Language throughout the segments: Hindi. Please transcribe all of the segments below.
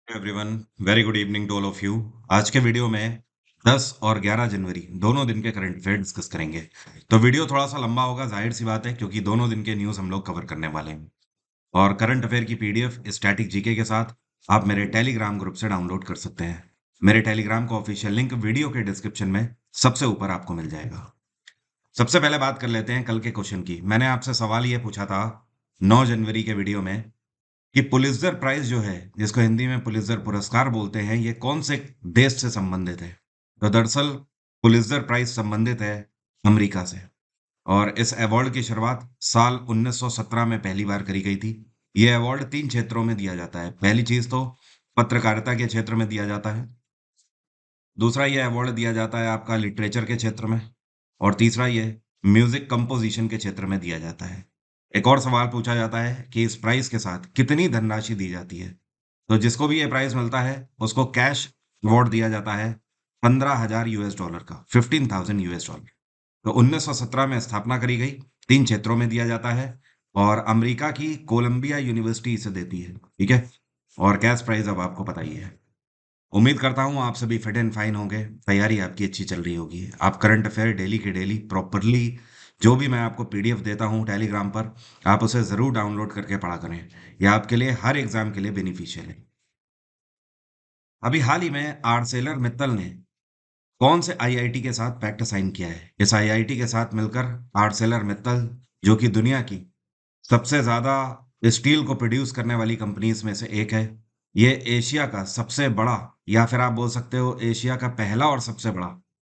Everyone, very good evening to all of you. आज के वीडियो में 10 और 11 जनवरी दोनों दिन के करंट अफेयर डिस्कस करेंगे। तो वीडियो थोड़ा सा लंबा होगा, जाहिर सी बात है, क्योंकि दोनों दिन के न्यूज़ हम लोग कवर करने वाले हैं। और करंट अफेयर की पीडीएफ स्टैटिक जीके के साथ आप मेरे टेलीग्राम ग्रुप से डाउनलोड कर सकते हैं। मेरे टेलीग्राम का ऑफिशियल लिंक वीडियो के डिस्क्रिप्शन में सबसे ऊपर आपको मिल जाएगा। सबसे पहले बात कर लेते हैं कल के क्वेश्चन की। मैंने आपसे सवाल ये पूछा था 9 जनवरी के वीडियो में कि पुलित्जर प्राइज जो है, जिसको हिंदी में पुलित्जर पुरस्कार बोलते हैं, ये कौन से देश से संबंधित है? तो दरअसल पुलित्जर प्राइज संबंधित है अमेरिका से। और इस अवार्ड की शुरुआत साल 1917 में पहली बार करी गई थी। ये अवार्ड 3 क्षेत्रों में दिया जाता है। पहली चीज तो पत्रकारिता के क्षेत्र में दिया जाता है। दूसरा ये अवार्ड दिया जाता है आपका लिटरेचर के क्षेत्र में। और तीसरा ये म्यूजिक कंपोजिशन के क्षेत्र में दिया जाता है। एक और सवाल पूछा जाता है कि इस प्राइज के साथ कितनी धनराशि दी जाती है? तो जिसको भी ये प्राइज मिलता है उसको कैश अवार्ड दिया जाता है 15,000 यूएस डॉलर का, 15,000 यूएस डॉलर। तो 1917 में स्थापना करी गई, 3 क्षेत्रों में दिया जाता है। और अमेरिका की कोलंबिया यूनिवर्सिटी इसे देती है, ठीक है। और कैश प्राइज अब आपको पता ही है। उम्मीद करता हूँ आप सभी फिट एंड फाइन होंगे, तैयारी आपकी अच्छी चल रही होगी। आप करंट अफेयर डेली के डेली प्रॉपरली, जो भी मैं आपको पीडीएफ देता हूँ टेलीग्राम पर, आप उसे ज़रूर डाउनलोड करके पढ़ा करें। यह आपके लिए हर एग्जाम के लिए बेनिफिशियल है। अभी हाल ही में आर्सेलर मित्तल ने कौन से आईआईटी के साथ पैक्ट साइन किया है? इस आईआईटी के साथ मिलकर आर्सेलर मित्तल, जो कि दुनिया की सबसे ज़्यादा स्टील को प्रोड्यूस करने वाली कंपनीज में से एक है, ये एशिया का सबसे बड़ा, या फिर आप बोल सकते हो एशिया का पहला और सबसे बड़ा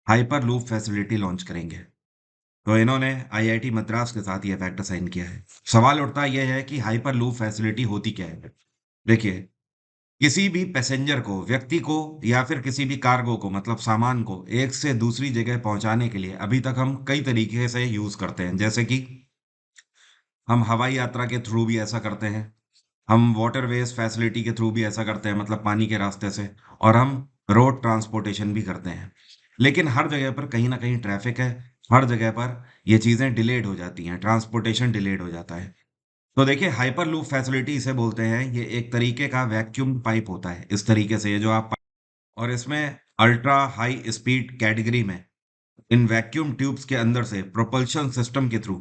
हाइपर लूप फैसिलिटी लॉन्च करेंगे। तो इन्होंने आईआईटी मद्रास के साथ ये फैक्ट साइन किया है। सवाल उठता यह है कि हाइपर लूप फैसिलिटी होती क्या है? देखिए, किसी भी पैसेंजर को, व्यक्ति को, या फिर किसी भी कार्गो को, मतलब सामान को एक से दूसरी जगह पहुंचाने के लिए अभी तक हम कई तरीके से यूज करते हैं। जैसे कि हम हवाई यात्रा के थ्रू भी ऐसा करते हैं, हम वाटरवेज फैसिलिटी के थ्रू भी ऐसा करते हैं, मतलब पानी के रास्ते से, और हम रोड ट्रांसपोर्टेशन भी करते हैं। लेकिन हर जगह पर कहीं ना कहीं ट्रैफिक है, हर जगह पर ये चीज़ें डिलेड हो जाती हैं, ट्रांसपोर्टेशन डिलेड हो जाता है। तो देखिए, हाइपर लूप फैसिलिटी इसे बोलते हैं। ये एक तरीके का वैक्यूम पाइप होता है, इस तरीके से, ये जो आप, और इसमें अल्ट्रा हाई स्पीड कैटेगरी में इन वैक्यूम ट्यूब्स के अंदर से प्रोपल्शन सिस्टम के थ्रू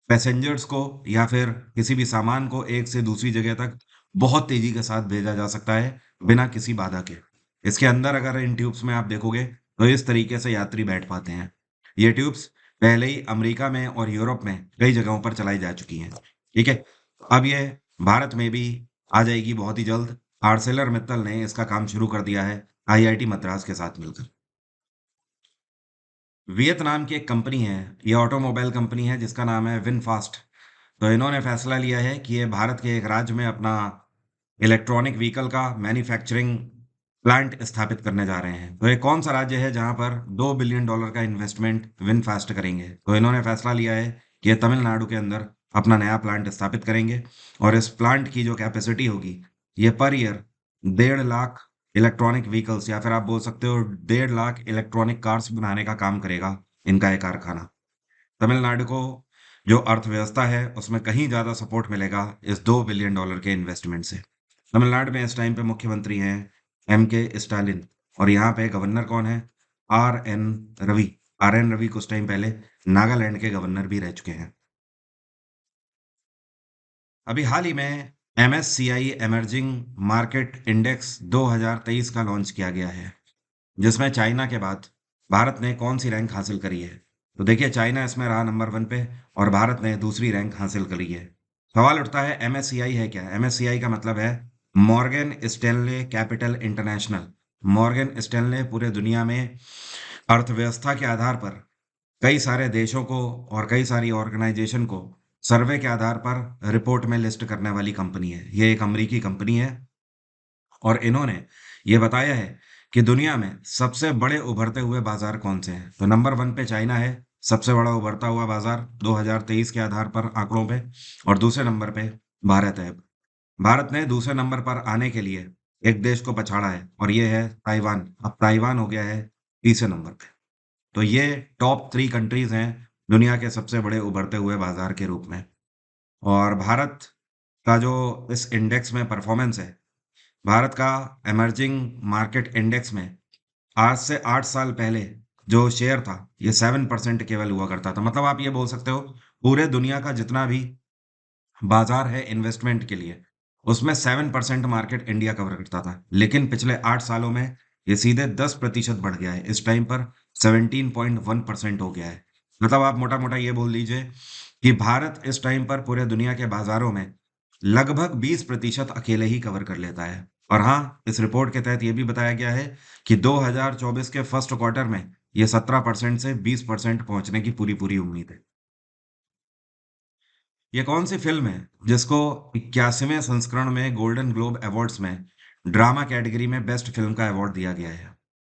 पैसेंजर्स को या फिर किसी भी सामान को एक से दूसरी जगह तक बहुत तेजी के साथ भेजा जा सकता है, बिना किसी बाधा के। इसके अंदर अगर इन ट्यूब्स में आप देखोगे तो इस तरीके से यात्री बैठ पाते हैं। ये ट्यूब्स पहले ही अमेरिका में और यूरोप में कई जगहों पर चलाई जा चुकी हैं, ठीक है। अब ये भारत में भी आ जाएगी बहुत ही जल्द। आर्सेलर मित्तल ने इसका काम शुरू कर दिया है आईआईटी मद्रास के साथ मिलकर। वियतनाम की एक कंपनी है, ये ऑटोमोबाइल कंपनी है जिसका नाम है विनफास्ट। तो इन्होंने फैसला लिया है कि ये भारत के एक राज्य में अपना इलेक्ट्रॉनिक व्हीकल का मैन्युफैक्चरिंग प्लांट स्थापित करने जा रहे हैं। तो ये कौन सा राज्य है जहां पर $2 बिलियन का इन्वेस्टमेंट विनफास्ट करेंगे? तो इन्होंने फैसला लिया है कि ये तमिलनाडु के अंदर अपना नया प्लांट स्थापित करेंगे। और इस प्लांट की जो कैपेसिटी होगी, ये per year 1.5 lakh electronic vehicles, या फिर आप बोल सकते हो 1.5 लाख इलेक्ट्रॉनिक कार्स बनाने का काम करेगा इनका ये कारखाना। तमिलनाडु को जो अर्थव्यवस्था है उसमें कहीं ज़्यादा सपोर्ट मिलेगा इस $2 बिलियन के इन्वेस्टमेंट से। तमिलनाडु में इस टाइम पे मुख्यमंत्री हैं के स्टालिन। और यहाँ पे गवर्नर कौन है? R N Ravi. R N Ravi कुछ टाइम पहले नागालैंड के गवर्नर भी रह चुके हैं। अभी हाल ही में MSCI इमर्जिंग मार्केट इंडेक्स 2023 का लॉन्च किया गया है, जिसमें चाइना के बाद भारत ने कौन सी रैंक हासिल करी है? तो देखिए, चाइना इसमें रहा नंबर 1 पे और भारत ने दूसरी रैंक हासिल करी है। सवाल उठता है, MSCI है क्या? MSCI का मतलब है Morgan Stanley capital international. Morgan Stanley पूरे दुनिया में अर्थव्यवस्था के आधार पर कई सारे देशों को और कई सारी ऑर्गेनाइजेशन को सर्वे के आधार पर रिपोर्ट में लिस्ट करने वाली कंपनी है। ये एक अमेरिकी कंपनी है और इन्होंने ये बताया है कि दुनिया में सबसे बड़े उभरते हुए बाजार कौन से हैं। तो नंबर 1 पे चाइना है, सबसे बड़ा उभरता हुआ बाजार 2023 के आधार पर आंकड़ों पे। और दूसरे नंबर पे भारत है। भारत ने दूसरे नंबर पर आने के लिए एक देश को पछाड़ा है और ये है ताइवान। अब ताइवान हो गया है तीसरे नंबर पे। तो ये टॉप 3 कंट्रीज हैं दुनिया के सबसे बड़े उभरते हुए बाजार के रूप में। और भारत का जो इस इंडेक्स में परफॉर्मेंस है, भारत का इमर्जिंग मार्केट इंडेक्स में आज से 8 साल पहले जो शेयर था, ये 7% केवल हुआ करता था। मतलब आप ये बोल सकते हो, पूरे दुनिया का जितना भी बाजार है इन्वेस्टमेंट के लिए, उसमें 7% मार्केट इंडिया कवर करता था। लेकिन पिछले 8 सालों में ये सीधे 10% बढ़ गया है। इस टाइम पर 17.1% हो गया है। मतलब आप मोटा मोटा ये बोल लीजिए कि भारत इस टाइम पर पूरे दुनिया के बाजारों में लगभग 20% अकेले ही कवर कर लेता है। और हाँ, इस रिपोर्ट के तहत ये भी बताया गया है कि 2024 के फर्स्ट क्वार्टर में ये 17% से 20% पहुंचने की पूरी पूरी उम्मीद है। ये कौन सी फिल्म है जिसको 81वें संस्करण में गोल्डन ग्लोब अवार्ड्स में ड्रामा कैटेगरी में बेस्ट फिल्म का अवार्ड दिया गया है?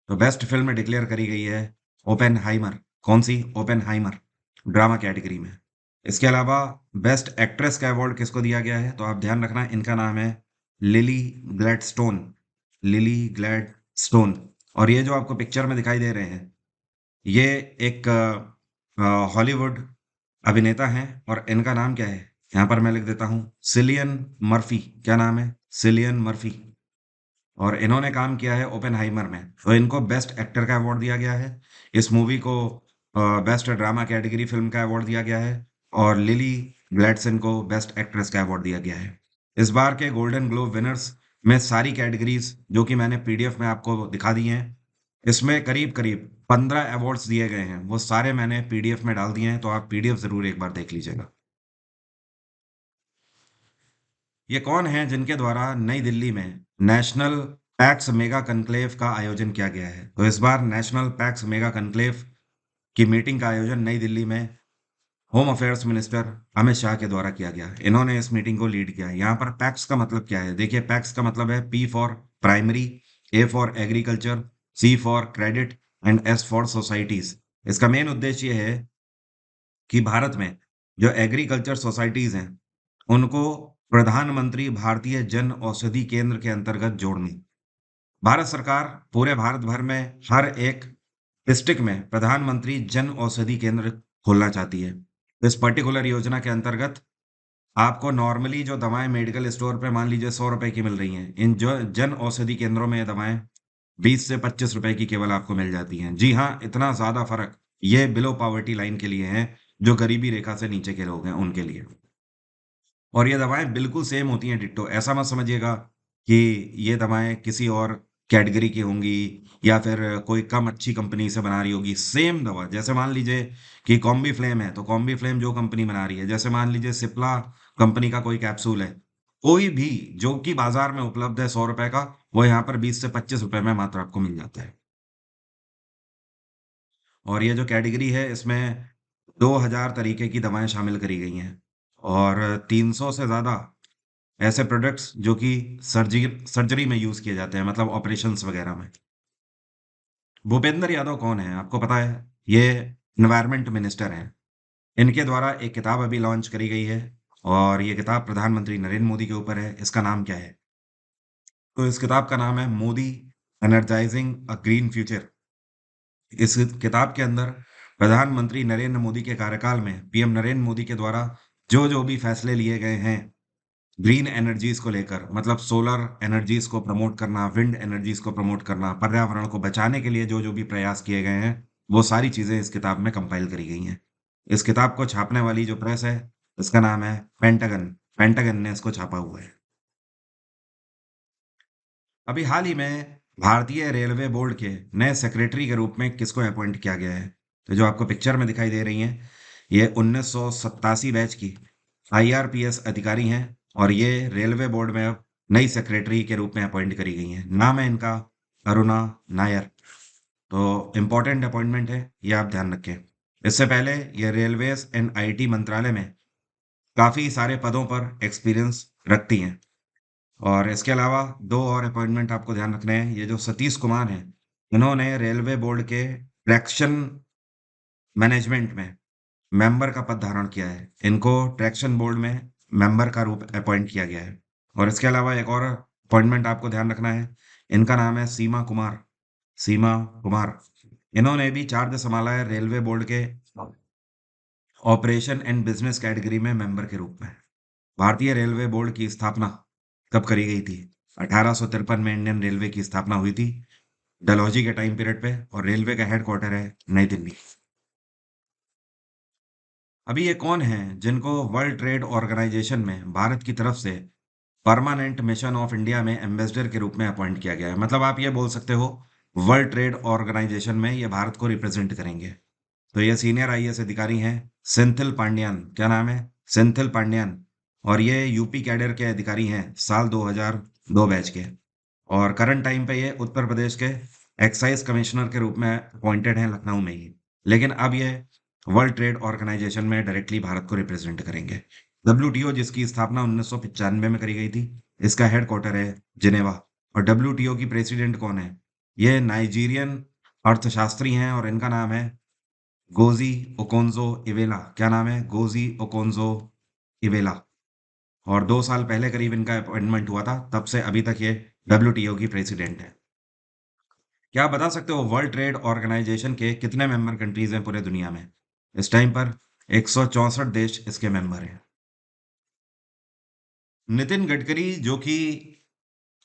तो बेस्ट फिल्म डिक्लेयर करी गई है ओपेनहाइमर। कौन सी? ओपेनहाइमर, ड्रामा कैटेगरी में। इसके अलावा बेस्ट एक्ट्रेस का अवार्ड किसको दिया गया है? तो आप ध्यान रखना, इनका नाम है लिली ग्लैडस्टोन। Lily Gladstone. और ये जो आपको पिक्चर में दिखाई दे रहे हैं, ये एक हॉलीवुड अभिनेता हैं और इनका नाम क्या है? यहाँ पर मैं लिख देता हूँ, सिलियन मर्फी। क्या नाम है? Cillian Murphy. और इन्होंने काम किया है ओपेनहाइमर में, तो इनको बेस्ट एक्टर का अवार्ड दिया गया है। इस मूवी को बेस्ट ड्रामा कैटेगरी फिल्म का अवार्ड दिया गया है। और लिली ग्लैडसन को बेस्ट एक्ट्रेस का अवार्ड दिया गया है। इस बार के गोल्डन ग्लोब विनर्स में सारी कैटेगरीज जो कि मैंने पीडीएफ में आपको दिखा दी हैं, इसमें करीब करीब 15 अवार्ड्स दिए गए हैं। वो सारे मैंने पीडीएफ में डाल दिए हैं, तो आप पीडीएफ जरूर एक बार देख लीजिएगा। ये कौन है जिनके द्वारा नई दिल्ली में नेशनल पैक्स मेगा कन्क्लेव का आयोजन किया गया है? तो इस बार नेशनल पैक्स मेगा कन्क्लेव की मीटिंग का आयोजन नई दिल्ली में home affairs minister Amit Shah के द्वारा किया गया। इन्होंने इस मीटिंग को लीड किया। यहाँ पर पैक्स का मतलब क्या है? देखिए, पैक्स का मतलब है P for primary, A for agriculture, C for credit and S for societies. इसका मेन उद्देश्य ये है कि भारत में जो एग्रीकल्चर सोसाइटीज हैं, उनको प्रधानमंत्री भारतीय जन औषधि केंद्र के अंतर्गत जोड़ने। भारत सरकार पूरे भारत भर में हर एक डिस्ट्रिक्ट में प्रधानमंत्री जन औषधि केंद्र खोलना चाहती है। इस पर्टिकुलर योजना के अंतर्गत आपको नॉर्मली जो दवाएं मेडिकल स्टोर पे मान लीजिए 100 रुपए की मिल रही हैं, इन जो जन औषधि केंद्रों में ये दवाएं 20 से 25 रुपए की केवल आपको मिल जाती हैं। जी हाँ, इतना ज्यादा फर्क ये बिलो पॉवर्टी लाइन के लिए है, जो गरीबी रेखा से नीचे के लोग हैं उनके लिए। और ये दवाएँ बिल्कुल सेम होती हैं, डिट्टो। ऐसा मत समझिएगा कि ये दवाएँ किसी और कैटेगरी की होंगी या फिर कोई कम अच्छी कंपनी से बना रही होगी। सेम दवा, जैसे मान लीजिए कि कॉम्बीफ्लेम है, तो कॉम्बीफ्लेम जो कंपनी बना रही है, जैसे मान लीजिए सिप्ला कंपनी का कोई कैप्सूल है, कोई भी जो कि बाजार में उपलब्ध है 100 रुपए का, वो यहाँ पर 20 से 25 रुपए में मात्र आपको मिल जाता है। और ये जो कैटेगरी है, इसमें 2000 तरीके की दवाएं शामिल करी गई हैं और 300 से ज़्यादा ऐसे प्रोडक्ट्स जो कि सर्जरी में यूज़ किए जाते हैं, मतलब ऑपरेशंस वगैरह में। भूपेंद्र यादव कौन है, आपको पता है? ये एनवायरनमेंट मिनिस्टर हैं। इनके द्वारा एक किताब अभी लॉन्च करी गई है और ये किताब प्रधानमंत्री नरेंद्र मोदी के ऊपर है। इसका नाम क्या है? तो इस किताब का नाम है मोदी एनर्जाइजिंग अ ग्रीन फ्यूचर। इस किताब के अंदर प्रधानमंत्री नरेंद्र मोदी के कार्यकाल में पीएम नरेंद्र मोदी के द्वारा जो जो भी फैसले लिए गए हैं ग्रीन एनर्जीज को लेकर, मतलब सोलर एनर्जीज को प्रमोट करना, विंड एनर्जीज को प्रमोट करना, पर्यावरण को बचाने के लिए जो जो भी प्रयास किए गए हैं, वो सारी चीजें इस किताब में कंपाइल करी गई हैं। इस किताब को छापने वाली जो प्रेस है, इसका नाम है पेंटागन। पेंटागन ने इसको छापा हुआ है। अभी हाल ही में भारतीय रेलवे बोर्ड के नए सेक्रेटरी के रूप में किसको अपॉइंट किया गया है? तो जो आपको पिक्चर में दिखाई दे रही हैं, ये 1987 बैच की आईआरपीएस अधिकारी हैं और ये रेलवे बोर्ड में अब नई सेक्रेटरी के रूप में अपॉइंट करी गई हैं। नाम है इनका अरुणा नायर। तो इम्पोर्टेंट अपॉइंटमेंट है, ये आप ध्यान रखें। इससे पहले ये रेलवेज एंड आईटी मंत्रालय में काफ़ी सारे पदों पर एक्सपीरियंस रखती हैं। और इसके अलावा दो और अपॉइंटमेंट आपको ध्यान रखने हैं। ये जो सतीश कुमार हैं, इन्होंने रेलवे बोर्ड के ट्रैक्शन मैनेजमेंट में मेंबर का पद धारण किया है। इनको ट्रैक्शन बोर्ड में मेंबर का रूप अपॉइंट किया गया है। और इसके अलावा एक और अपॉइंटमेंट आपको ध्यान रखना है। इनका नाम है सीमा कुमार। सीमा कुमार, इन्होंने भी चार्ज संभाला है रेलवे बोर्ड के ऑपरेशन एंड बिजनेस कैटेगरी में मेंबर के रूप में। भारतीय रेलवे बोर्ड की स्थापना कब करी गई थी? 1853 में इंडियन रेलवे की स्थापना हुई थी, डलहौजी के टाइम पीरियड पे, और रेलवे का हेडक्वार्टर है नई दिल्ली। अभी ये कौन है जिनको वर्ल्ड ट्रेड ऑर्गेनाइजेशन में भारत की तरफ से परमानेंट मिशन ऑफ इंडिया में एम्बेसडर के रूप में अपॉइंट किया गया है? मतलब आप ये बोल सकते हो वर्ल्ड ट्रेड ऑर्गेनाइजेशन में ये भारत को रिप्रेजेंट करेंगे। तो ये सीनियर आईएएस अधिकारी हैं सेंथिल पांड्यान। क्या नाम है? सेंथिल पांड्यान। और ये यूपी कैडर के अधिकारी हैं, साल 2002 बैच के। और करंट टाइम पे ये उत्तर प्रदेश के एक्साइज कमिश्नर के रूप में अपॉइंटेड हैं लखनऊ में ही। लेकिन अब ये वर्ल्ड ट्रेड ऑर्गेनाइजेशन में डायरेक्टली भारत को रिप्रेजेंट करेंगे। डब्ल्यूटीओ जिसकी स्थापना 1995 में करी गई थी, इसका हेडक्वार्टर है जिनेवा। और डब्ल्यूटीओ की प्रेसिडेंट कौन है? ये नाइजीरियन अर्थशास्त्री हैं और इनका नाम है गोजी ओकोंजो इवेला। क्या नाम है? Goji Okonjo Iweala. और 2 साल पहले करीब इनका अपॉइंटमेंट हुआ था, तब से अभी तक ये डब्ल्यूटीओ की प्रेसिडेंट है। क्या आप बता सकते हो वर्ल्ड ट्रेड ऑर्गेनाइजेशन के कितने मेंबर कंट्रीज हैं पूरे दुनिया में? इस टाइम पर 164 देश इसके मेंबर हैं। नितिन गडकरी जो कि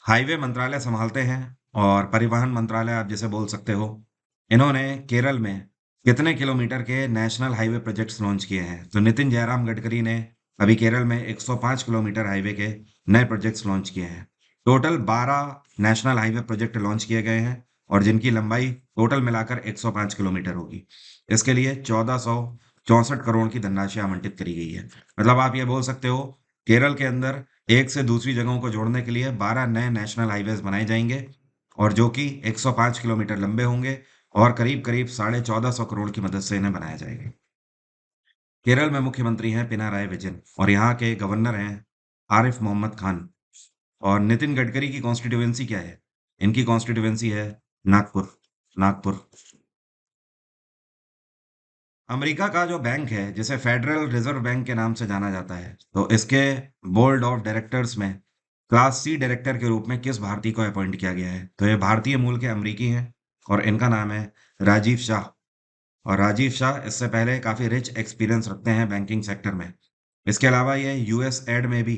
हाईवे मंत्रालय संभालते हैं और परिवहन मंत्रालय आप जिसे बोल सकते हो, इन्होंने केरल में कितने किलोमीटर के नेशनल हाईवे प्रोजेक्ट्स लॉन्च किए हैं? तो नितिन जयराम गडकरी ने अभी केरल में 105 किलोमीटर हाईवे के नए प्रोजेक्ट्स लॉन्च किए हैं। Total 12 national highway project launch किए गए हैं और जिनकी लंबाई टोटल मिलाकर 105 किलोमीटर होगी। इसके लिए 1464 करोड़ की धनराशि आवंटित करी गई है। मतलब आप ये बोल सकते हो केरल के अंदर एक से दूसरी जगहों को जोड़ने के लिए 12 नए नेशनल हाईवेज बनाए जाएंगे और जो कि 105 किलोमीटर लंबे होंगे और करीब करीब 1450 करोड़ की मदद से इन्हें बनाया जाएगा। केरल में मुख्यमंत्री हैं पिनाराई विजयन और यहाँ के गवर्नर हैं आरिफ मोहम्मद खान। और नितिन गडकरी की कॉन्स्टिट्यूएंसी क्या है? इनकी कॉन्स्टिट्यूएंसी है नागपुर। नागपुर। अमेरिका का जो बैंक है जिसे फेडरल रिजर्व बैंक के नाम से जाना जाता है, तो इसके बोर्ड ऑफ डायरेक्टर्स में क्लास सी डायरेक्टर के रूप में किस भारतीय को अपॉइंट किया गया है? तो ये भारतीय मूल के अमेरिकी हैं और इनका नाम है राजीव शाह। और राजीव शाह इससे पहले काफी रिच एक्सपीरियंस रखते हैं बैंकिंग सेक्टर में। इसके अलावा ये यूएस एड में भी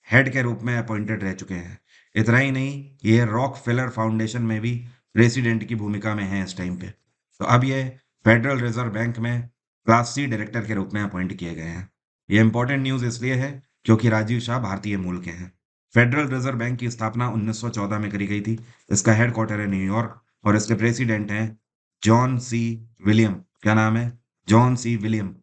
हेड के रूप में अपॉइंटेड रह चुके हैं। इतना ही नहीं, ये रॉक फेलर फाउंडेशन में भी प्रेसिडेंट की भूमिका में हैं इस टाइम पे। तो अब ये फेडरल रिजर्व बैंक में क्लास सी डायरेक्टर के रूप में अपॉइंट किए गए हैं। ये इंपॉर्टेंट न्यूज इसलिए है क्योंकि राजीव शाह भारतीय मूल के हैं। फेडरल रिजर्व बैंक की स्थापना 1914 में करी गई थी। इसका हेडक्वार्टर है न्यूयॉर्क और इसके प्रेसिडेंट हैं जॉन सी विलियम। क्या नाम है? John C William.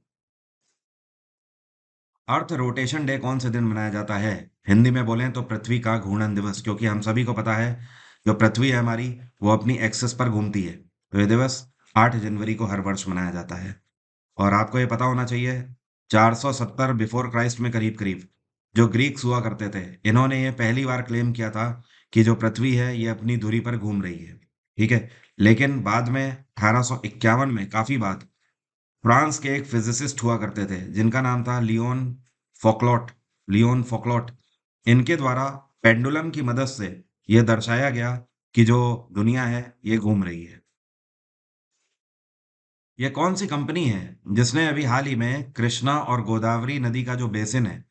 Earth rotation day कौन से दिन मनाया जाता है? हिंदी में बोलें तो पृथ्वी का घूर्णन दिवस, क्योंकि हम सभी को पता है जो पृथ्वी है हमारी वो अपनी एक्सिस पर घूमती है। तो ये दिवस 8 जनवरी को हर वर्ष मनाया जाता है। और आपको ये पता होना चाहिए 470 बिफोर क्राइस्ट में करीब करीब जो ग्रीक्स हुआ करते थे, इन्होंने ये पहली बार क्लेम किया था कि जो पृथ्वी है ये अपनी धुरी पर घूम रही है। ठीक है। लेकिन बाद में 1851 में काफी बाद फ्रांस के एक फिजिसिस्ट हुआ करते थे जिनका नाम था लियोन फोकलोट। लियोन फोकलोट। इनके द्वारा पेंडुलम की मदद से यह दर्शाया गया कि जो दुनिया है ये घूम रही है। यह कौन सी कंपनी है जिसने अभी हाल ही में कृष्णा और गोदावरी नदी का जो बेसिन है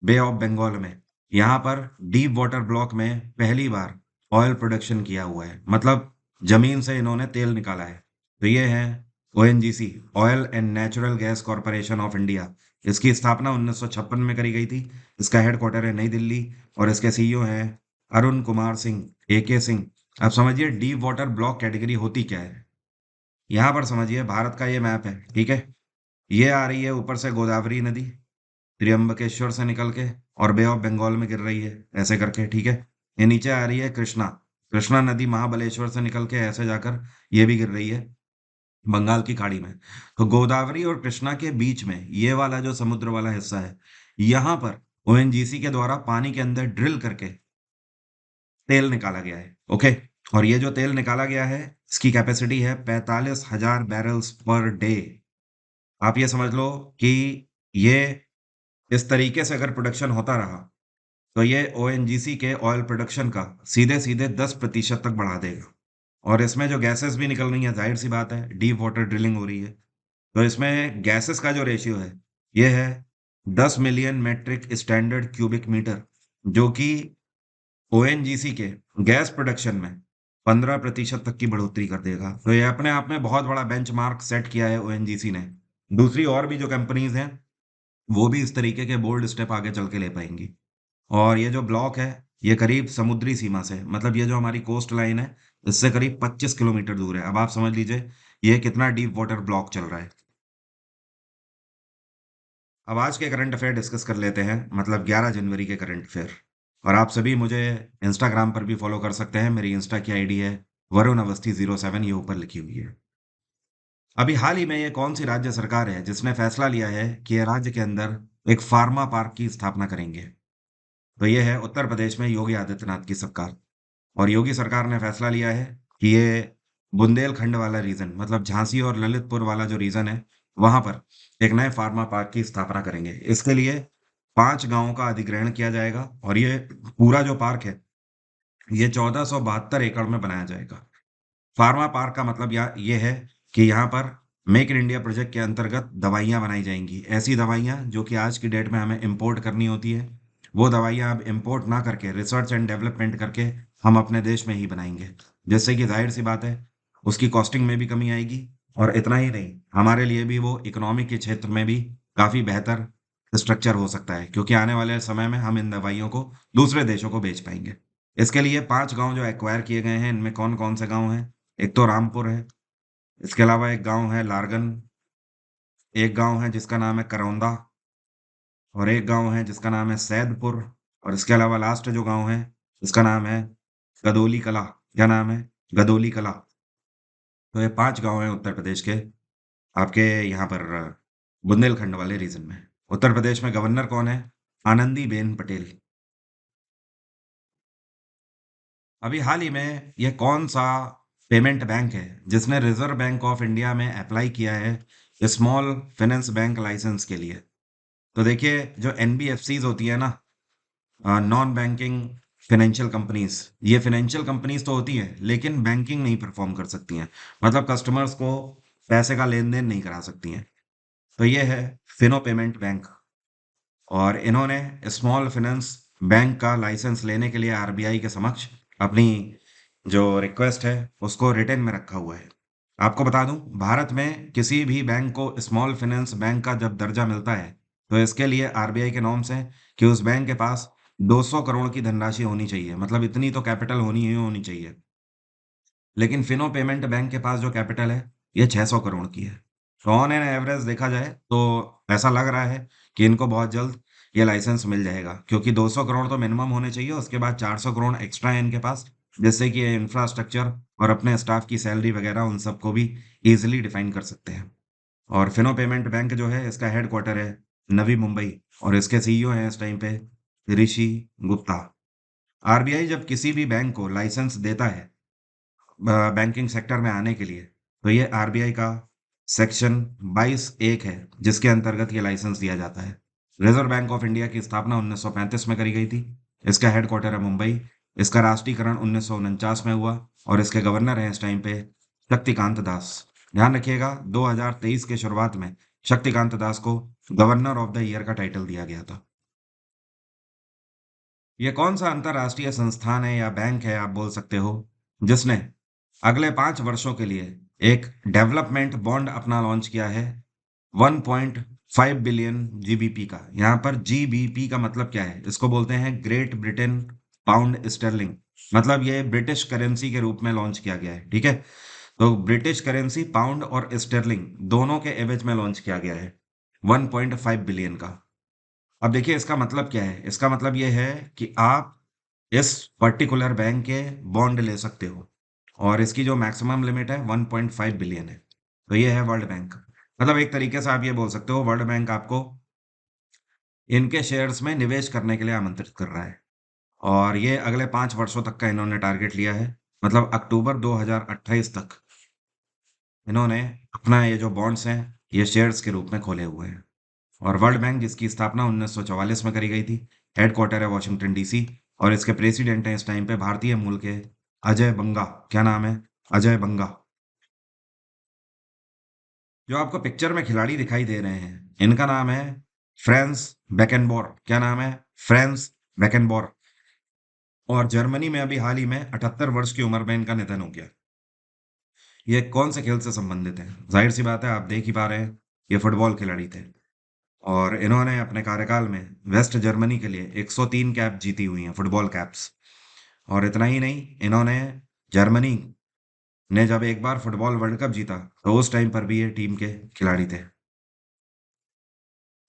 बे ऑफ बंगाल में, यहाँ पर डीप वाटर ब्लॉक में पहली बार ऑयल प्रोडक्शन किया हुआ है? मतलब जमीन से इन्होंने तेल निकाला है। तो ये है ONGC, oil and natural gas corporation of India. इसकी स्थापना 1956 में करी गई थी। इसका हेडक्वार्टर है नई दिल्ली और इसके सीईओ हैं अरुण कुमार सिंह, एके सिंह। अब समझिए डीप वाटर ब्लॉक कैटेगरी होती क्या है। यहाँ पर समझिए भारत का ये मैप है, ठीक है। ये आ रही है ऊपर से गोदावरी नदी त्र्यंबकेश्वर से निकल के और बे ऑफ बंगाल में गिर रही है ऐसे करके, ठीक है। ये नीचे आ रही है कृष्णा। कृष्णा नदी महाबलेश्वर से निकल के ऐसे जाकर ये भी गिर रही है बंगाल की खाड़ी में। तो गोदावरी और कृष्णा के बीच में ये वाला जो समुद्र वाला हिस्सा है, यहाँ पर ओएनजीसी के द्वारा पानी के अंदर ड्रिल करके तेल निकाला गया है। ओके। और ये जो तेल निकाला गया है इसकी कैपेसिटी है 45,000 बैरल्स पर डे। आप ये समझ लो कि ये इस तरीके से अगर प्रोडक्शन होता रहा तो ये ओएनजीसी के ऑयल प्रोडक्शन का सीधे सीधे 10% तक बढ़ा देगा। और इसमें जो गैसेस भी निकल रही हैं, जाहिर सी बात है डीप वाटर ड्रिलिंग हो रही है, तो इसमें गैसेस का जो रेशियो है ये है 10 million metric standard cubic metre, जो कि ओएनजीसी के गैस प्रोडक्शन में 15% तक की बढ़ोतरी कर देगा। तो ये अपने आप में बहुत बड़ा बेंचमार्क सेट किया है ओएनजीसी ने। दूसरी और भी जो कंपनीज हैं वो भी इस तरीके के बोल्ड स्टेप आगे चल के ले पाएंगी। और ये जो ब्लॉक है ये करीब समुद्री सीमा से, मतलब ये जो हमारी कोस्ट लाइन है इससे करीब 25 किलोमीटर दूर है। अब आप समझ लीजिए ये कितना डीप वाटर ब्लॉक चल रहा है। अब आज के करंट अफेयर डिस्कस कर लेते हैं, मतलब 11 जनवरी के करंट अफेयर। और आप सभी मुझे इंस्टाग्राम पर भी फॉलो कर सकते हैं। मेरी इंस्टा की आईडी है वरुण अवस्थी 07, ये ऊपर लिखी हुई है। अभी हाल ही में ये कौन सी राज्य सरकार है जिसने फैसला लिया है कि ये राज्य के अंदर एक फार्मा पार्क की स्थापना करेंगे? तो ये है उत्तर प्रदेश में योगी आदित्यनाथ की सरकार। और योगी सरकार ने फैसला लिया है कि ये बुंदेलखंड वाला रीजन, मतलब झांसी और ललितपुर वाला जो रीजन है, वहां पर एक नए फार्मा पार्क की स्थापना करेंगे। इसके लिए 5 गांवों का अधिग्रहण किया जाएगा और ये पूरा जो पार्क है ये 1472 एकड़ में बनाया जाएगा। फार्मा पार्क का मतलब ये है कि यहाँ पर मेक इन इंडिया प्रोजेक्ट के अंतर्गत दवाइयाँ बनाई जाएंगी। ऐसी दवाइयाँ जो कि आज की डेट में हमें इंपोर्ट करनी होती है, वो दवाइयाँ अब इंपोर्ट ना करके रिसर्च एंड डेवलपमेंट करके हम अपने देश में ही बनाएंगे। जिससे कि जाहिर सी बात है उसकी कॉस्टिंग में भी कमी आएगी। और इतना ही नहीं, हमारे लिए भी वो इकोनॉमिक के क्षेत्र में भी काफ़ी बेहतर स्ट्रक्चर हो सकता है, क्योंकि आने वाले समय में हम इन दवाइयों को दूसरे देशों को बेच पाएंगे। इसके लिए 5 गांव जो एक्वायर किए गए हैं, इनमें कौन कौन से गांव हैं? एक तो रामपुर है, इसके अलावा एक गांव है लारगन, एक गांव है जिसका नाम है करौंदा, और एक गांव है जिसका नाम है सैदपुर, और इसके अलावा लास्ट जो गांव है इसका नाम है गदोली कला। क्या नाम है? गदोली कला। तो ये 5 गांव हैं उत्तर प्रदेश के, आपके यहाँ पर बुंदेलखंड वाले रीजन में। उत्तर प्रदेश में गवर्नर कौन है? आनंदीबेन पटेल। अभी हाल ही में ये कौन सा पेमेंट बैंक है जिसने रिजर्व बैंक ऑफ इंडिया में अप्लाई किया है स्मॉल फाइनेंस बैंक लाइसेंस के लिए? तो देखिए, जो एनबीएफसीज होती है ना, नॉन बैंकिंग फाइनेंशियल कंपनीज, ये फाइनेंशियल कंपनीज तो होती हैं लेकिन बैंकिंग नहीं परफॉर्म कर सकती हैं, मतलब कस्टमर्स को पैसे का लेन देन नहीं करा सकती हैं। तो ये है फिनो पेमेंट बैंक। और इन्होंने स्मॉल फाइनेंस बैंक का लाइसेंस लेने के लिए आरबीआई के समक्ष अपनी जो रिक्वेस्ट है उसको रिटर्न में रखा हुआ है। आपको बता दूं, भारत में किसी भी बैंक को स्मॉल फाइनेंस बैंक का जब दर्जा मिलता है तो इसके लिए आरबीआई के नॉर्म्स हैं कि उस बैंक के पास 200 करोड़ की धनराशि होनी चाहिए, मतलब इतनी तो कैपिटल होनी ही होनी चाहिए। लेकिन फिनो पेमेंट बैंक के पास जो कैपिटल है ये 600 करोड़ की है। तो ऑन एन एवरेज देखा जाए तो ऐसा लग रहा है कि इनको बहुत जल्द ये लाइसेंस मिल जाएगा, क्योंकि 200 करोड़ तो मिनिमम होने चाहिए, उसके बाद 400 करोड़ एक्स्ट्रा है इनके पास, जिससे कि ये इंफ्रास्ट्रक्चर और अपने स्टाफ की सैलरी वगैरह उन सबको भी ईजिली डिफाइन कर सकते हैं। और फिनो पेमेंट बैंक जो है इसका हेड क्वार्टर है नवी मुंबई, और इसके सीईओ हैं इस टाइम पे ऋषि गुप्ता। आरबीआई जब किसी भी बैंक को लाइसेंस देता है बैंकिंग सेक्टर में आने के लिए, तो ये आरबीआई का सेक्शन 22(1) है जिसके अंतर्गत ये लाइसेंस दिया जाता है। रिजर्व बैंक ऑफ इंडिया की स्थापना 1935 में करी गई थी। इसका हेडक्वार्टर है मुंबई। इसका राष्ट्रीयकरण 1949 में हुआ और इसके गवर्नर हैं इस टाइम पे शक्तिकांत दास। ध्यान रखिएगा, 2023 के शुरुआत में शक्तिकांत दास को गवर्नर ऑफ द ईयर का टाइटल दिया गया था। ये कौन सा अंतरराष्ट्रीय संस्थान है या बैंक है, आप बोल सकते हो, जिसने अगले 5 वर्षों के लिए एक डेवलपमेंट बॉन्ड अपना लॉन्च किया है 1.5 बिलियन जीबीपी का? यहाँ पर जीबीपी का मतलब क्या है? इसको बोलते हैं ग्रेट ब्रिटेन पाउंड स्टर्लिंग, मतलब ये ब्रिटिश करेंसी के रूप में लॉन्च किया गया है। ठीक है, तो ब्रिटिश करेंसी पाउंड और स्टर्लिंग दोनों के एवज में लॉन्च किया गया है 1.5 बिलियन का। अब देखिए इसका मतलब क्या है? इसका मतलब ये है कि आप इस पर्टिकुलर बैंक के बॉन्ड ले सकते हो, और इसकी जो मैक्सिमम लिमिट है 1.5 बिलियन है। तो ये है वर्ल्ड बैंक। मतलब एक तरीके से आप ये बोल सकते हो वर्ल्ड बैंक आपको इनके शेयर्स में निवेश करने के लिए आमंत्रित कर रहा है। और ये अगले 5 वर्षों तक का इन्होंने टारगेट लिया है, मतलब अक्टूबर 2028 तक इन्होंने अपना ये जो बॉन्ड्स हैं ये शेयर्स के रूप में खोले हुए हैं। और वर्ल्ड बैंक जिसकी स्थापना 1944 में करी गई थी, हेडक्वार्टर है वॉशिंगटन डीसी, और इसके प्रेसिडेंट हैं इस टाइम पे भारतीय मूल के अजय बंगा। क्या नाम है? अजय बंगा। जो आपको पिक्चर में खिलाड़ी दिखाई दे रहे हैं इनका नाम है फ्रांस बेकेनबॉर। क्या नाम है? फ्रांस बेकेनबॉर। और जर्मनी में अभी हाल ही में 78 वर्ष की उम्र में इनका निधन हो गया। ये कौन से खेल से संबंधित है? जाहिर सी बात है, आप देख ही पा रहे हैं, ये फुटबॉल खिलाड़ी थे। और इन्होंने अपने कार्यकाल में वेस्ट जर्मनी के लिए 103 कैप जीती हुई हैं, फुटबॉल कैप्स। और इतना ही नहीं, इन्होंने जर्मनी ने जब एक बार फुटबॉल वर्ल्ड कप जीता तो उस टाइम पर भी ये टीम के खिलाड़ी थे।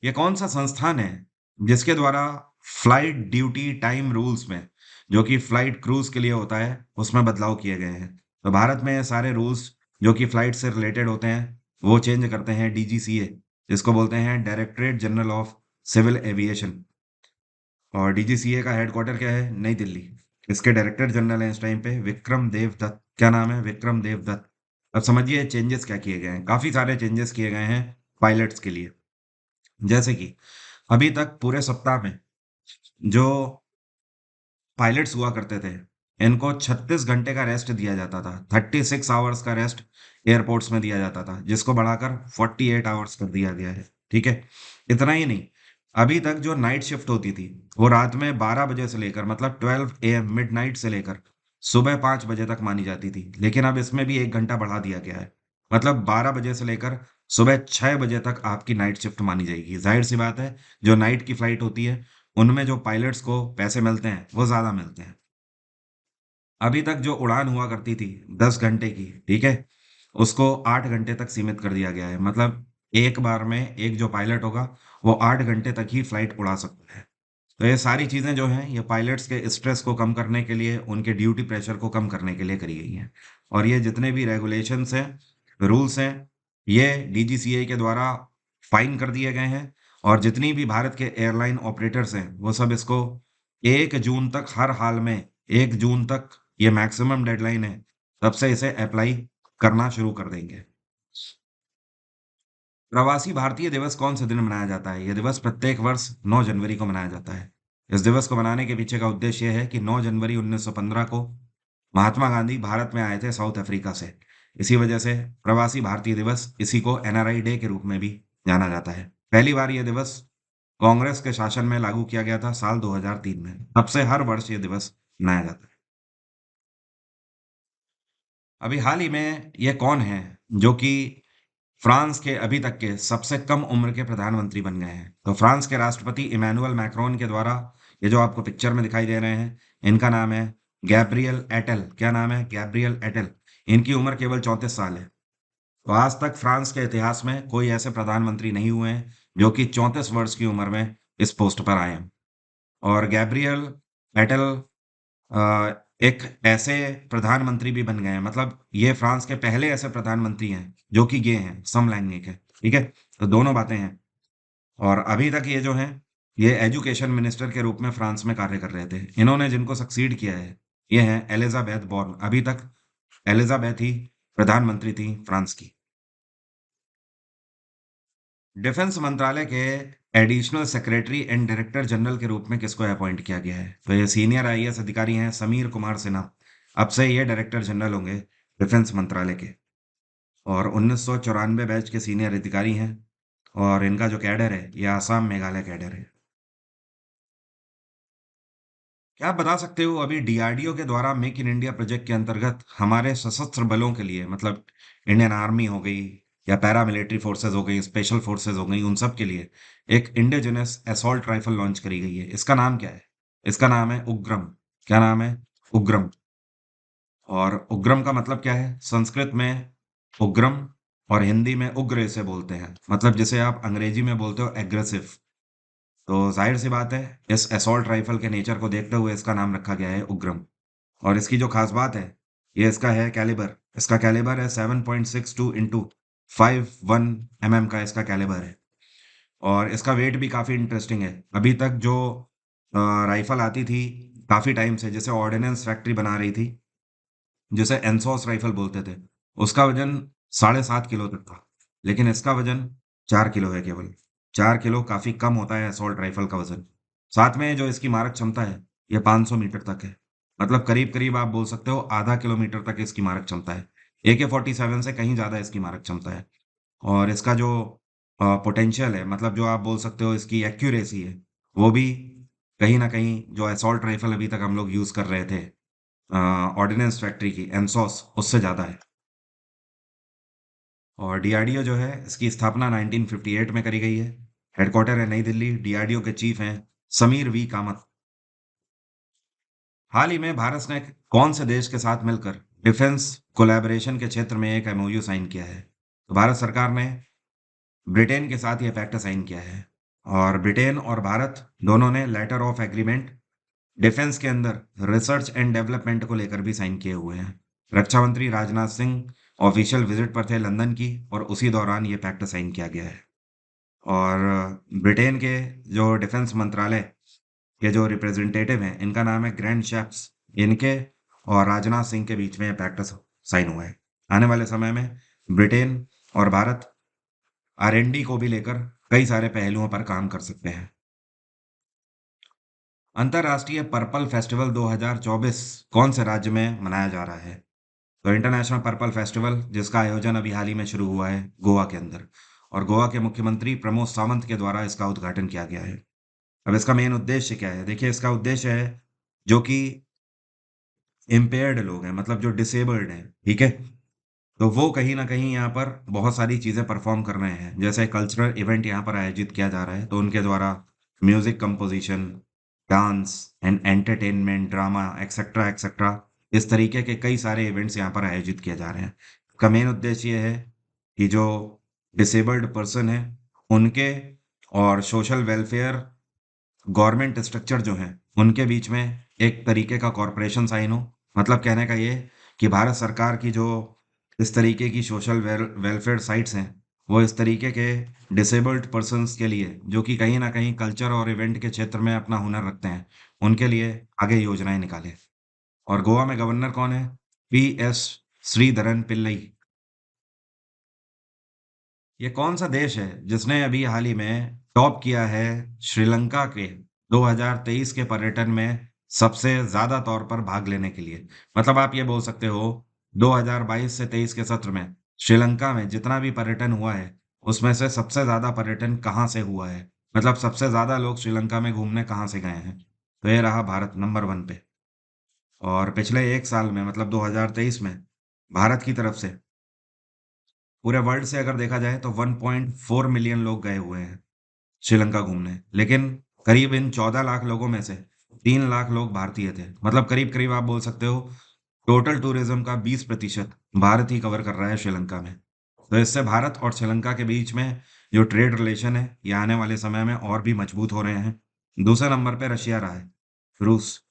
ये कौन सा संस्थान है जिसके द्वारा फ्लाइट ड्यूटी टाइम रूल्स में, जो कि फ्लाइट क्रूज के लिए होता है, उसमें बदलाव किए गए हैं? तो भारत में ये सारे रूल्स जो कि फ्लाइट से रिलेटेड होते हैं वो चेंज करते हैं डीजीसीए, जिसको बोलते हैं directorate general of civil aviation. और डीजीसीए का हेडक्वार्टर क्या है? नई दिल्ली। इसके डायरेक्टर जनरल हैं इस टाइम पे विक्रम देव दत्त। क्या नाम है? विक्रम देव दत्त। अब समझिए चेंजेस क्या किए गए हैं। काफी सारे चेंजेस किए गए हैं पायलट्स के लिए। जैसे कि अभी तक पूरे सप्ताह में जो पायलट्स हुआ करते थे, इनको 36 घंटे का रेस्ट दिया जाता था। 36 आवर्स का रेस्ट एयरपोर्ट्स में दिया जाता था, जिसको बढ़ाकर 48 आवर्स कर दिया गया है। ठीक है। इतना ही नहीं, अभी तक जो नाइट शिफ्ट होती थी वो रात में 12 बजे से लेकर, मतलब 12 AM मिडनाइट से लेकर सुबह 5 बजे तक मानी जाती थी, लेकिन अब इसमें भी 1 घंटा बढ़ा दिया गया है। मतलब 12 बजे से लेकर सुबह 6 बजे तक आपकी नाइट शिफ्ट मानी जाएगी। जाहिर सी बात है, जो नाइट की फ्लाइट होती है उनमें जो पायलट्स को पैसे मिलते हैं वो ज़्यादा मिलते हैं। अभी तक जो उड़ान हुआ करती थी 10 घंटे की, ठीक है, उसको 8 घंटे तक सीमित कर दिया गया है। मतलब एक बार में एक जो पायलट होगा वो 8 घंटे तक ही फ्लाइट उड़ा सकता है। तो ये सारी चीज़ें जो हैं ये पायलट्स के स्ट्रेस को कम करने के लिए, उनके ड्यूटी प्रेशर को कम करने के लिए करी गई हैं। और ये जितने भी रेगुलेशंस हैं, रूल्स हैं, ये डीजीसीए के द्वारा फाइन कर दिए गए हैं। और जितनी भी भारत के एयरलाइन ऑपरेटर्स हैं वो सब इसको 1 जून तक, हर हाल में 1 जून तक, ये मैक्सिमम डेडलाइन है, तब से इसे अप्लाई करना शुरू कर देंगे। प्रवासी भारतीय दिवस कौन से दिन मनाया जाता है? यह दिवस प्रत्येक वर्ष 9 जनवरी को मनाया जाता है। इस दिवस को मनाने के पीछे का उद्देश्य यह है कि 9 जनवरी 1915 को महात्मा गांधी भारत में आए थे साउथ अफ्रीका से। इसी वजह से प्रवासी भारतीय दिवस, इसी को एनआरआई डे के रूप में भी जाना जाता है। पहली बार यह दिवस कांग्रेस के शासन में लागू किया गया था साल 2003 में। तब से हर वर्ष ये दिवस मनाया जाता है। अभी हाल ही में ये कौन है जो कि फ्रांस के अभी तक के सबसे कम उम्र के प्रधानमंत्री बन गए हैं? तो फ्रांस के राष्ट्रपति इमैनुअल मैक्रोन के द्वारा, ये जो आपको पिक्चर में दिखाई दे रहे हैं, इनका नाम है गैब्रियल एटेल। क्या नाम है? गैब्रियल एटेल। इनकी उम्र केवल 34 साल है। तो आज तक फ्रांस के इतिहास में कोई ऐसे प्रधानमंत्री नहीं हुए हैं जो कि 34 वर्ष की उम्र में इस पोस्ट पर आए हैं। और गैब्रियल एटेल एक ऐसे प्रधानमंत्री भी बन गए हैं, मतलब ये फ्रांस के पहले ऐसे प्रधानमंत्री हैं जो कि गे हैं, समलैंगिक है। ठीक है। तो दोनों बातें हैं। और अभी तक ये जो हैं, ये एजुकेशन मिनिस्टर के रूप में फ्रांस में कार्य कर रहे थे। इन्होंने जिनको सक्सीड किया है, ये हैं एलिजाबेथ बॉर्न। अभी तक एलिजाबेथ ही प्रधानमंत्री थी फ्रांस की। डिफेंस मंत्रालय के additional secretary and director general के रूप में किसको अपॉइंट किया गया है? तो ये सीनियर आईएएस अधिकारी हैं समीर कुमार सिन्हा। अब से ये डायरेक्टर जनरल होंगे डिफेंस मंत्रालय के। और 1994 बैच के सीनियर अधिकारी हैं। और इनका जो कैडर है ये आसाम मेघालय कैडर है। क्या आप बता सकते हो अभी डीआरडीओ के द्वारा मेक इन इंडिया प्रोजेक्ट के अंतर्गत हमारे सशस्त्र बलों के लिए, मतलब इंडियन आर्मी हो गई या पैरामिलिट्री फोर्सेज हो गई, स्पेशल फोर्सेज हो गई, उन सब के लिए एक इंडिजिनस असॉल्ट राइफल लॉन्च करी गई है। इसका नाम क्या है? इसका नाम है उग्रम। क्या नाम है? उग्रम। और उग्रम का मतलब क्या है? संस्कृत में उग्रम और हिंदी में उग्र इसे बोलते हैं, मतलब जिसे आप अंग्रेजी में बोलते हो एग्रेसिव। तो जाहिर सी बात है, इस असॉल्ट राइफल के नेचर को देखते हुए इसका नाम रखा गया है उग्रम। और इसकी जो खास बात है, ये इसका है कैलिबर। इसका कैलिबर है 7.62 × 51 mm का इसका कैलिबर है। और इसका वेट भी काफ़ी इंटरेस्टिंग है। अभी तक जो राइफल आती थी काफ़ी टाइम से, जैसे ऑर्डिनेंस फैक्ट्री बना रही थी, जिसे एनसॉस राइफल बोलते थे, उसका वजन 7.5 किलो तक था। लेकिन इसका वजन 4 किलो है केवल। 4 किलो काफी कम होता है असॉल्ट राइफल का वजन। साथ में जो इसकी मारक क्षमता है, ये 500 मीटर तक है। मतलब करीब करीब आप बोल सकते हो आधा किलोमीटर तक इसकी मारक क्षमता है। AK-47 से कहीं ज्यादा इसकी मारक क्षमता है। और इसका जो पोटेंशियल है, मतलब जो आप बोल सकते हो इसकी एक्यूरेसी है, वो भी कहीं न कहीं जो असॉल्ट राइफ़ल अभी तक हम लोग यूज़ कर रहे थे ऑर्डिनेंस फैक्ट्री की एनसॉस उससे ज़्यादा है। और डीआरडीओ जो है इसकी स्थापना 1958 में करी गई है। हेडक्वार्टर है नई दिल्ली, डीआरडीओ के चीफ हैं समीर वी कामत। हाल ही में भारत ने कौन से देश के साथ मिलकर डिफेंस कोलैबोरेशन के क्षेत्र में एक एमओयू साइन किया है? तो भारत सरकार ने ब्रिटेन के साथ ये पैक्ट साइन किया है और ब्रिटेन और भारत दोनों ने लेटर ऑफ एग्रीमेंट डिफेंस के अंदर रिसर्च एंड डेवलपमेंट को लेकर भी साइन किए हुए हैं। रक्षा मंत्री राजनाथ सिंह ऑफिशियल विजिट पर थे लंदन की और उसी दौरान ये पैक्ट साइन किया गया है। और ब्रिटेन के जो डिफेंस मंत्रालय के जो रिप्रेजेंटेटिव हैं इनका नाम है ग्रैंड शेफ्स। इनके और राजनाथ सिंह के बीच में ये पैक्ट साइन हुआ है। आने वाले समय में ब्रिटेन और भारत आरएनडी को भी लेकर कई सारे पहलुओं पर काम कर सकते हैं। अंतर्राष्ट्रीय पर्पल फेस्टिवल 2024 कौन से राज्य में मनाया जा रहा है? तो इंटरनेशनल पर्पल फेस्टिवल जिसका आयोजन अभी हाल ही में शुरू हुआ है गोवा के अंदर और गोवा के मुख्यमंत्री प्रमोद सावंत के द्वारा इसका उद्घाटन किया गया है। अब इसका मेन उद्देश्य क्या है? देखिए इसका उद्देश्य है जो कि इम्पेयर्ड लोग हैं मतलब जो डिसेबल्ड हैं, ठीक है? तो वो कहीं न कहीं यहाँ पर बहुत सारी चीज़ें परफ़ॉर्म कर रहे हैं। जैसे कल्चरल इवेंट यहाँ पर आयोजित किया जा रहा है, तो उनके द्वारा music composition, dance and entertainment, drama etcetera, etcetera इस तरीके के कई सारे इवेंट्स यहाँ पर आयोजित किए जा रहे हैं। इसका मेन उद्देश्य ये है कि जो डिसेबल्ड पर्सन हैं, उनके और सोशल वेलफेयर गवर्नमेंट स्ट्रक्चर जो हैं, उनके बीच में एक तरीके का कॉर्पोरेशन साइन हो। मतलब कहने का ये कि भारत सरकार की जो इस तरीके की सोशल वेलफेयर साइट्स हैं, वो इस तरीके के डिसेबल्ड पर्सन्स के लिए, जो कि कहीं न कहीं कल्चर और इवेंट के क्षेत्र में अपना हुनर रखते हैं, उनके लिए आगे योजनाएँ निकालें। और गोवा में गवर्नर कौन है? पीएस श्रीधरन पिल्लई। ये कौन सा देश है जिसने अभी हाल ही में टॉप किया है श्रीलंका के 2023 के पर्यटन में सबसे ज्यादा तौर पर भाग लेने के लिए? मतलब आप ये बोल सकते हो 2022 से 23 के सत्र में श्रीलंका में जितना भी पर्यटन हुआ है उसमें से सबसे ज्यादा पर्यटन कहाँ से हुआ है? मतलब सबसे ज्यादा लोग श्रीलंका में घूमने कहाँ से गए हैं? तो ये रहा भारत नंबर 1 पे। और पिछले एक साल में मतलब 2023 में भारत की तरफ से पूरे वर्ल्ड से अगर देखा जाए तो 1.4 मिलियन लोग गए हुए हैं श्रीलंका घूमने। लेकिन करीब इन 14 लाख लोगों में से 3 लाख लोग भारतीय थे। मतलब करीब-करीब आप बोल सकते हो टोटल टूरिज्म का 20% भारत ही कवर कर रहा है श्रीलंका में। तो इससे भारत और श्रीलंका के बीच में जो ट्रेड रिलेशन है, ये आने वाले समय में और भी मजबूत हो रहे हैं। दूसरे नंबर पे रशिया रहा है, रूस।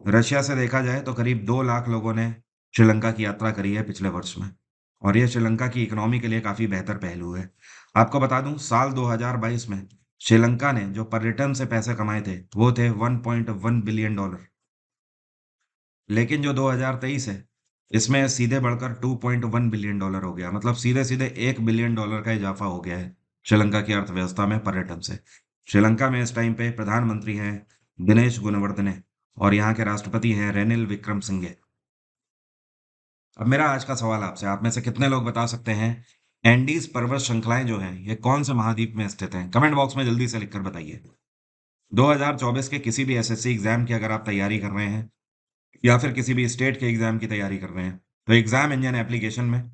रशिया से देखा जाए तो करीब 2 लाख लोगों ने श्रीलंका की यात्रा करी है पिछले वर्ष में और ये श्रीलंका की इकोनॉमी के लिए काफ़ी बेहतर पहलू है। आपको बता दूं साल 2022 में श्रीलंका ने जो पर्यटन से पैसे कमाए थे वो थे 1.1 बिलियन डॉलर। लेकिन जो 2023 है इसमें सीधे बढ़कर 2.1 बिलियन डॉलर हो गया। मतलब सीधे-सीधे 1 बिलियन डॉलर का इजाफा हो गया है श्रीलंका की अर्थव्यवस्था में पर्यटन से। श्रीलंका में इस टाइम पे प्रधानमंत्री हैं दिनेश गुणवर्धने और यहाँ के राष्ट्रपति हैं रेनिल विक्रमसिंघे। अब मेरा आज का सवाल आपसे, आप में से कितने लोग बता सकते हैं एंडीज पर्वत श्रृंखलाएं जो हैं ये कौन से महाद्वीप में स्थित हैं? कमेंट बॉक्स में जल्दी से लिखकर बताइए। 2024 के किसी भी एसएससी एग्जाम की अगर आप तैयारी कर रहे हैं या फिर किसी भी स्टेट के एग्जाम की तैयारी कर रहे हैं तो एग्जाम इंजन एप्लीकेशन में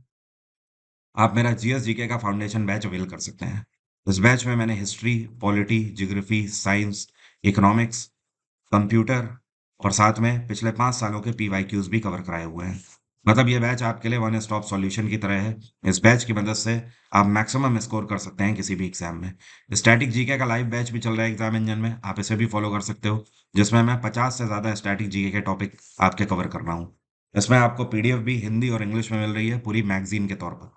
आप मेरा जीएस जीके का फाउंडेशन बैच अवेल कर सकते हैं। इस बैच में मैंने history, polity, geography, science, economics, computer और साथ में पिछले 5 सालों के पीवाईक्यूज भी कवर कराए हुए हैं। मतलब ये बैच आपके लिए वन स्टॉप सॉल्यूशन की तरह है। इस बैच की मदद से आप मैक्सिमम स्कोर कर सकते हैं किसी भी एग्जाम में। स्टैटिक जीके का लाइव बैच भी चल रहा है एग्जाम इंजन में, आप इसे भी फॉलो कर सकते हो, जिसमें मैं 50 से ज़्यादा स्टैटिक जीके के टॉपिक आपके कवर कर रहा हूँ। इसमें आपको पीडीएफ भी हिंदी और इंग्लिश में मिल रही है पूरी मैगजीन के तौर पर।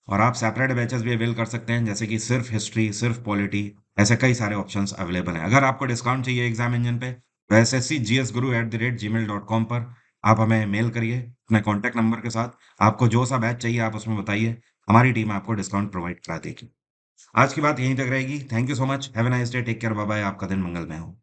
और आप सेपरेट बैचेस भी अवेल कर सकते हैं जैसे कि सिर्फ हिस्ट्री, सिर्फ पॉलिटी, ऐसे कई सारे ऑप्शंस अवेलेबल हैं। अगर आपको डिस्काउंट चाहिए एग्जाम इंजन पे तो sscgsguru@gmail.com पर आप हमें मेल करिए अपने कॉन्टैक्ट नंबर के साथ। आपको जो सा बैच चाहिए आप उसमें बताइए, हमारी टीम आपको डिस्काउंट प्रोवाइड करा देगी। आज की बात यहीं तक रहेगी। Thank you so much, have a nice day, take care, bye bye, आपका दिन मंगलमय हो।